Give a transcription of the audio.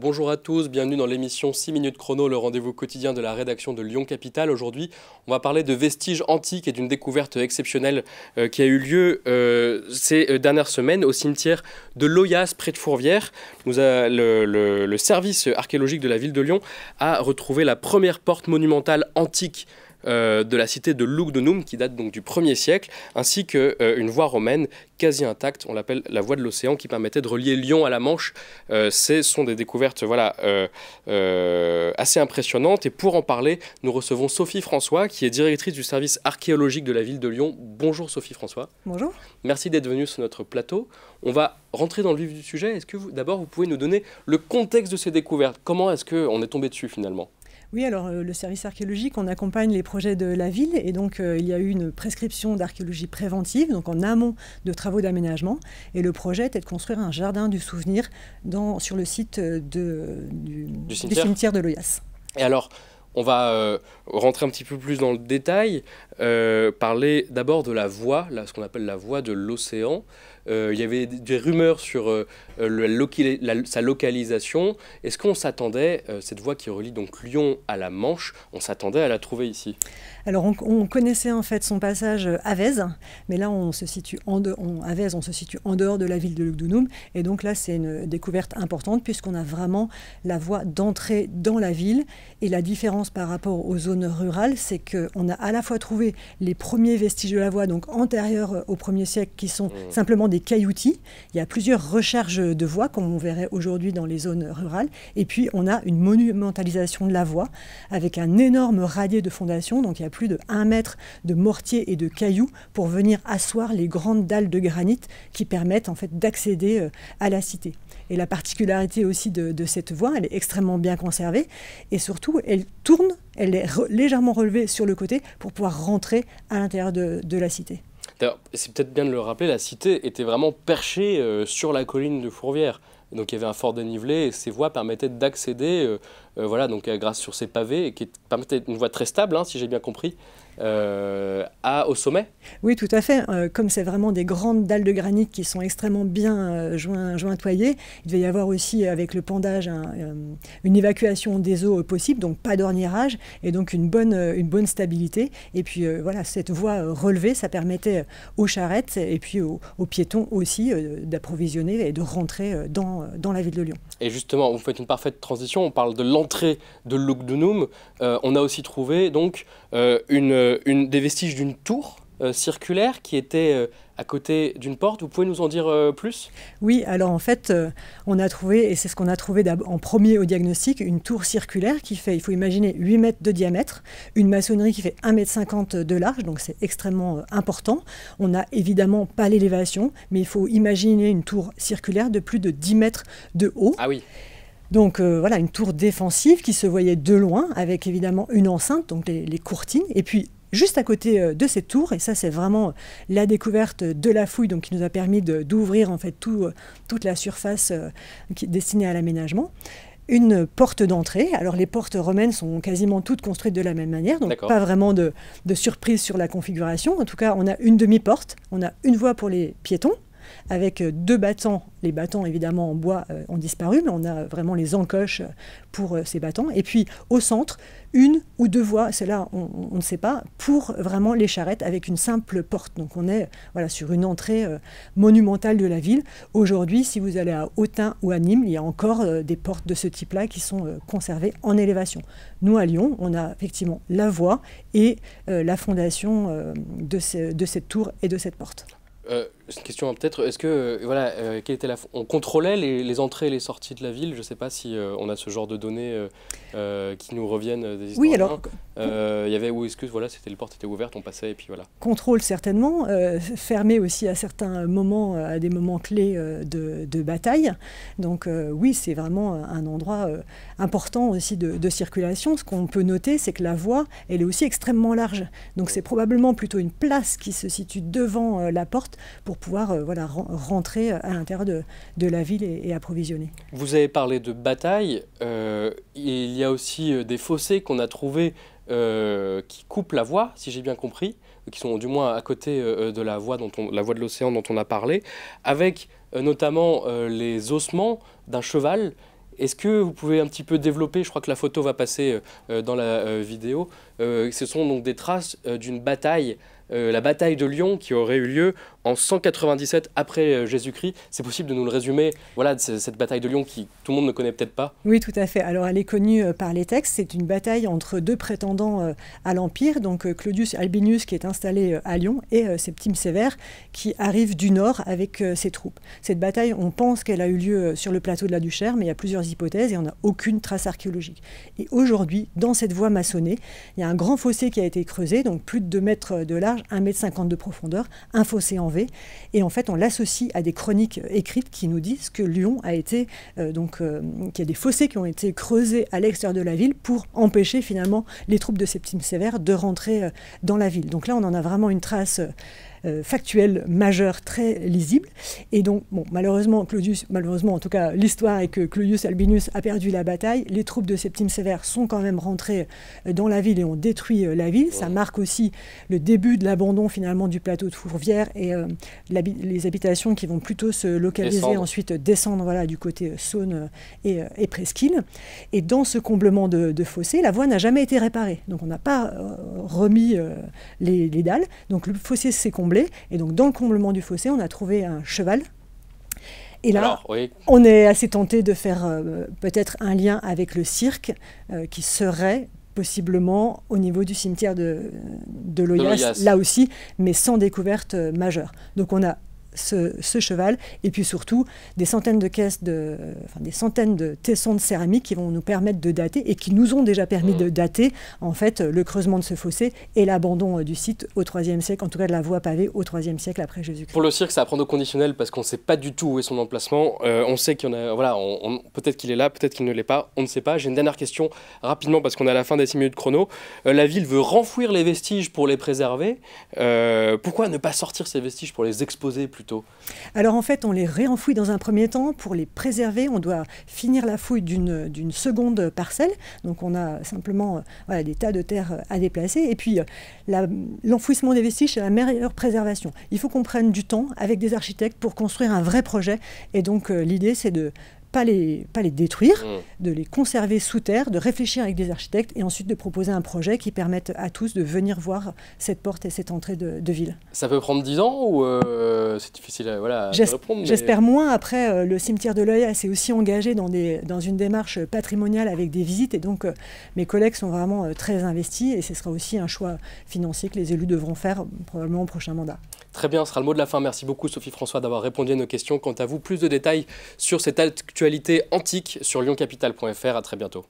Bonjour à tous, bienvenue dans l'émission 6 minutes chrono, le rendez-vous quotidien de la rédaction de Lyon Capitale. Aujourd'hui, on va parler de vestiges antiques et d'une découverte exceptionnelle qui a eu lieu ces dernières semaines au cimetière de Loyasse, près de Fourvière. Le service archéologique de la ville de Lyon a retrouvé la première porte monumentale antique de la cité de Lugdunum, qui date donc du 1er siècle, ainsi qu'une voie romaine quasi intacte, on l'appelle la voie de l'océan, qui permettait de relier Lyon à la Manche. Ce sont des découvertes assez impressionnantes, et pour en parler, nous recevons Sophie François, qui est directrice du service archéologique de la ville de Lyon. Bonjour Sophie François. Bonjour. Merci d'être venue sur notre plateau. On va rentrer dans le vif du sujet. Est-ce que d'abord vous pouvez nous donner le contexte de ces découvertes? Comment est-ce qu'on est tombé dessus finalement? Oui, alors le service archéologique, on accompagne les projets de la ville et donc il y a eu une prescription d'archéologie préventive, donc en amont de travaux d'aménagement. Et le projet était de construire un jardin du souvenir sur le site du cimetière de Loyasse. Et alors, on va rentrer un petit peu plus dans le détail, parler d'abord de la voie, ce qu'on appelle la voie de l'océan. Il y avait des rumeurs sur sa localisation. Est-ce qu'on s'attendait, cette voie qui relie donc Lyon à la Manche, on s'attendait à la trouver ici? Alors on connaissait en fait son passage à Vèze, mais là on se situe à Vèze, on se situe en dehors de la ville de Lugdunum, et donc là c'est une découverte importante puisqu'on a vraiment la voie d'entrée dans la ville. Et la différence par rapport aux zones rurales, c'est qu'on a à la fois trouvé les premiers vestiges de la voie, donc antérieurs au 1er siècle, qui sont simplement des cailloutis. Il y a plusieurs recherches de voies, comme on verrait aujourd'hui dans les zones rurales. Et puis on a une monumentalisation de la voie avec un énorme radier de fondation, donc il y a plus de 1 mètre de mortier et de cailloux pour venir asseoir les grandes dalles de granit qui permettent en fait d'accéder à la cité. Et la particularité aussi de cette voie, elle est extrêmement bien conservée et surtout elle tourne, elle est légèrement relevée sur le côté pour pouvoir rentrer à l'intérieur de la cité. C'est peut-être bien de le rappeler, la cité était vraiment perchée sur la colline de Fourvière. Donc il y avait un fort dénivelé et ces voies permettaient d'accéder, grâce sur ces pavés, qui permettaient une voie très stable, si j'ai bien compris, au sommet. Oui, tout à fait. Comme c'est vraiment des grandes dalles de granit qui sont extrêmement bien jointoyées, il devait y avoir aussi avec le pendage une évacuation des eaux possible, donc pas d'orniérage et donc une bonne stabilité. Et puis voilà, cette voie relevée, ça permettait aux charrettes et puis aux piétons aussi d'approvisionner et de rentrer dans la ville de Lyon. Et justement, vous faites une parfaite transition, on parle de l'entrée de Lugdunum. On a aussi trouvé donc des vestiges d'une tour circulaire qui était à côté d'une porte. Vous pouvez nous en dire plus? Oui, alors en fait, on a trouvé, et c'est ce qu'on a trouvé en premier au diagnostic, une tour circulaire qui fait, il faut imaginer, 8 mètres de diamètre, une maçonnerie qui fait 1,50 m de large, donc c'est extrêmement important. On n'a évidemment pas l'élévation, mais il faut imaginer une tour circulaire de plus de 10 mètres de haut. Ah oui. Donc voilà, une tour défensive qui se voyait de loin, avec évidemment une enceinte, donc les courtines, et puis juste à côté de cette tour, et ça c'est vraiment la découverte de la fouille, donc qui nous a permis d'ouvrir en fait toute la surface destinée à l'aménagement, une porte d'entrée. Alors les portes romaines sont quasiment toutes construites de la même manière, donc pas vraiment de surprise sur la configuration. En tout cas, on a une demi-porte, on a une voie pour les piétons, avec 2 battants. Les battants, évidemment, en bois ont disparu, mais on a vraiment les encoches pour ces battants. Et puis, au centre, 1 ou 2 voies, c'est là, on ne sait pas, pour vraiment les charrettes, avec une simple porte. Donc, on est sur une entrée monumentale de la ville. Aujourd'hui, si vous allez à Autun ou à Nîmes, il y a encore des portes de ce type-là qui sont conservées en élévation. Nous, à Lyon, on a effectivement la voie et la fondation de cette tour et de cette porte. C'est une question peut-être, est-ce que on contrôlait les entrées et les sorties de la ville? Je ne sais pas si on a ce genre de données qui nous reviennent des historiens. Oui, alors il y avait, ou est-ce que les portes étaient ouvertes, on passait et puis voilà. Contrôle certainement, fermé aussi à certains moments, à des moments clés de bataille. Donc oui, c'est vraiment un endroit important aussi de circulation. Ce qu'on peut noter, c'est que la voie, elle est aussi extrêmement large. Donc c'est probablement plutôt une place qui se situe devant la porte pour pouvoir rentrer à l'intérieur de la ville et approvisionner. Vous avez parlé de bataille, il y a aussi des fossés qu'on a trouvés qui coupent la voie, si j'ai bien compris, qui sont du moins à côté de la voie de l'océan dont on a parlé, avec notamment les ossements d'un cheval. Est-ce que vous pouvez un petit peu développer, je crois que la photo va passer dans la vidéo, ce sont donc des traces d'une bataille, la bataille de Lyon qui aurait eu lieu en 197 après Jésus-Christ. C'est possible de nous le résumer, voilà, cette bataille de Lyon qui tout le monde ne connaît peut-être pas? Oui, tout à fait. Alors elle est connue par les textes, c'est une bataille entre deux prétendants à l'Empire, donc Claudius Albinus qui est installé à Lyon et Septime Sévère qui arrive du nord avec ses troupes. Cette bataille, on pense qu'elle a eu lieu sur le plateau de la Duchère, mais il y a plusieurs hypothèses et on n'a aucune trace archéologique. Et aujourd'hui, dans cette voie maçonnée, il y a un grand fossé qui a été creusé, donc plus de 2 mètres de large, 1,50 m de profondeur, un fossé en V. Et en fait, on l'associe à des chroniques écrites qui nous disent que Lyon a été, qu'il y a des fossés qui ont été creusés à l'extérieur de la ville pour empêcher finalement les troupes de Septime Sévère de rentrer dans la ville. Donc là, on en a vraiment une trace factuelle majeure très lisible. Et donc, bon, malheureusement, en tout cas, l'histoire est que Claudius Albinus a perdu la bataille. Les troupes de Septime Sévère sont quand même rentrées dans la ville et ont détruit la ville. Ça marque aussi le début de l'abandon finalement du plateau de Fourvière et les habitations qui vont plutôt se localiser ensuite descendre voilà, du côté Saône et Presqu'île. Et dans ce comblement de fossé, la voie n'a jamais été réparée. Donc on n'a pas remis les dalles. Donc le fossé s'est comblé. Et donc, dans le comblement du fossé, on a trouvé un cheval. Et là, alors, oui, on est assez tenté de faire peut-être un lien avec le cirque qui serait possiblement au niveau du cimetière de Loyasse, là aussi, mais sans découverte majeure. Donc, on a ce cheval, et puis surtout des centaines de caisses, des centaines de tessons de céramique qui vont nous permettre de dater et qui nous ont déjà permis de dater en fait le creusement de ce fossé et l'abandon du site au IIIe siècle, en tout cas de la voie pavée au IIIe siècle après Jésus-Christ. Pour le cirque, ça va prendre au conditionnel parce qu'on ne sait pas du tout où est son emplacement. On sait qu'il y en a, voilà, peut-être qu'il est là, peut-être qu'il ne l'est pas, on ne sait pas. J'ai une dernière question rapidement parce qu'on est à la fin des 6 minutes chrono. La ville veut renfouir les vestiges pour les préserver. Pourquoi ne pas sortir ces vestiges pour les exposer plutôt? Alors en fait, on les réenfouit dans un premier temps. Pour les préserver, on doit finir la fouille d'une seconde parcelle. Donc on a simplement voilà, des tas de terre à déplacer. Et puis l'enfouissement des vestiges, c'est la meilleure préservation. Il faut qu'on prenne du temps avec des architectes pour construire un vrai projet. Et donc l'idée, c'est de pas les détruire, de les conserver sous terre, de réfléchir avec des architectes et ensuite de proposer un projet qui permette à tous de venir voir cette porte et cette entrée de ville. Ça peut prendre 10 ans ou c'est difficile à répondre? J'espère moins. Après, le cimetière de Loyasse s'est aussi engagé dans une démarche patrimoniale avec des visites et donc mes collègues sont vraiment très investis et ce sera aussi un choix financier que les élus devront faire probablement au prochain mandat. Très bien, ce sera le mot de la fin. Merci beaucoup Sophie François d'avoir répondu à nos questions. Quant à vous, plus de détails sur cette actualité antique sur lyoncapitale.fr. À très bientôt.